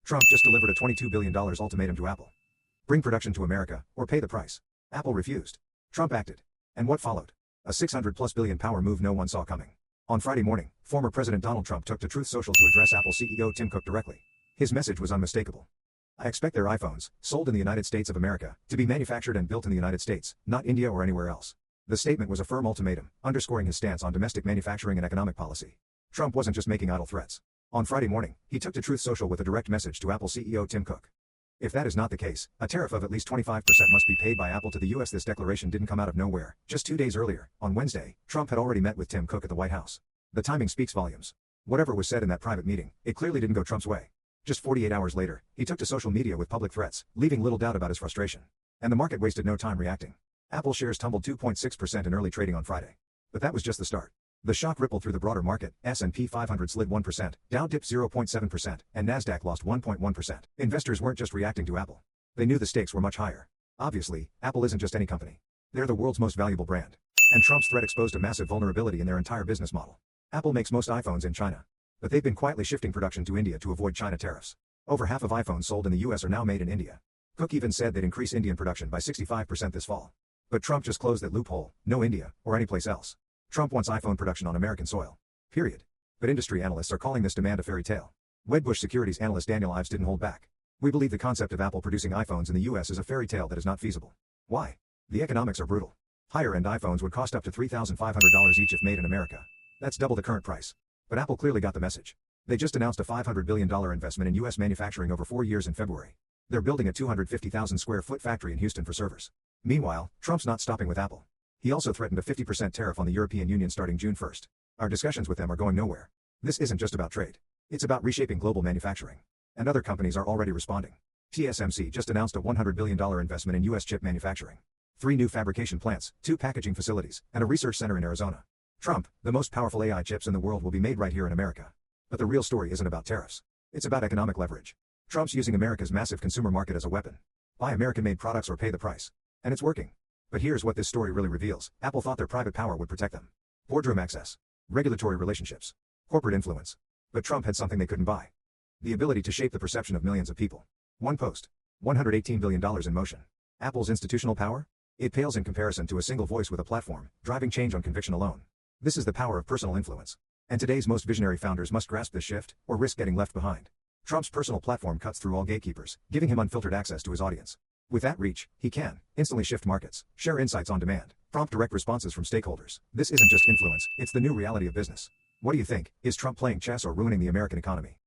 Trump just delivered a $22 billion ultimatum to Apple. Bring production to America, or pay the price. Apple refused. Trump acted. And what followed? A $600+ billion power move no one saw coming. On Friday morning, former President Donald Trump took to Truth Social to address Apple CEO Tim Cook directly. His message was unmistakable. I expect their iPhones, sold in the United States of America, to be manufactured and built in the United States, not India or anywhere else. The statement was a firm ultimatum, underscoring his stance on domestic manufacturing and economic policy. Trump wasn't just making idle threats. On Friday morning, he took to Truth Social with a direct message to Apple CEO Tim Cook. If that is not the case, a tariff of at least 25% must be paid by Apple to the U.S. This declaration didn't come out of nowhere. Just 2 days earlier, on Wednesday, Trump had already met with Tim Cook at the White House. The timing speaks volumes. Whatever was said in that private meeting, it clearly didn't go Trump's way. Just 48 hours later, he took to social media with public threats, leaving little doubt about his frustration. And the market wasted no time reacting. Apple shares tumbled 2.6% in early trading on Friday. But that was just the start. The shock rippled through the broader market. S&P 500 slid 1%, Dow dipped 0.7%, and Nasdaq lost 1.1%. Investors weren't just reacting to Apple. They knew the stakes were much higher. Obviously, Apple isn't just any company. They're the world's most valuable brand. And Trump's threat exposed a massive vulnerability in their entire business model. Apple makes most iPhones in China. But they've been quietly shifting production to India to avoid China tariffs. Over half of iPhones sold in the US are now made in India. Cook even said they'd increase Indian production by 65% this fall. But Trump just closed that loophole. No India, or anyplace else. Trump wants iPhone production on American soil. Period. But industry analysts are calling this demand a fairy tale. Wedbush Securities analyst Daniel Ives didn't hold back. We believe the concept of Apple producing iPhones in the US is a fairy tale that is not feasible. Why? The economics are brutal. Higher-end iPhones would cost up to $3,500 each if made in America. That's double the current price. But Apple clearly got the message. They just announced a $500 billion investment in US manufacturing over 4 years in February. They're building a 250,000 square foot factory in Houston for servers. Meanwhile, Trump's not stopping with Apple. He also threatened a 50% tariff on the European Union starting June 1st. Our discussions with them are going nowhere. This isn't just about trade. It's about reshaping global manufacturing. And other companies are already responding. TSMC just announced a $100 billion investment in US chip manufacturing. 3 new fabrication plants, 2 packaging facilities, and a research center in Arizona. Trump, the most powerful AI chips in the world will be made right here in America. But the real story isn't about tariffs. It's about economic leverage. Trump's using America's massive consumer market as a weapon. Buy American-made products or pay the price. And it's working. But here's what this story really reveals. Apple thought their private power would protect them. Boardroom access. Regulatory relationships. Corporate influence. But Trump had something they couldn't buy. The ability to shape the perception of millions of people. One post. $118 billion in motion. Apple's institutional power? It pales in comparison to a single voice with a platform, driving change on conviction alone. This is the power of personal influence. And today's most visionary founders must grasp this shift, or risk getting left behind. Trump's personal platform cuts through all gatekeepers, giving him unfiltered access to his audience. With that reach, he can instantly shift markets, share insights on demand, prompt direct responses from stakeholders. This isn't just influence, it's the new reality of business. What do you think? Is Trump playing chess or ruining the American economy?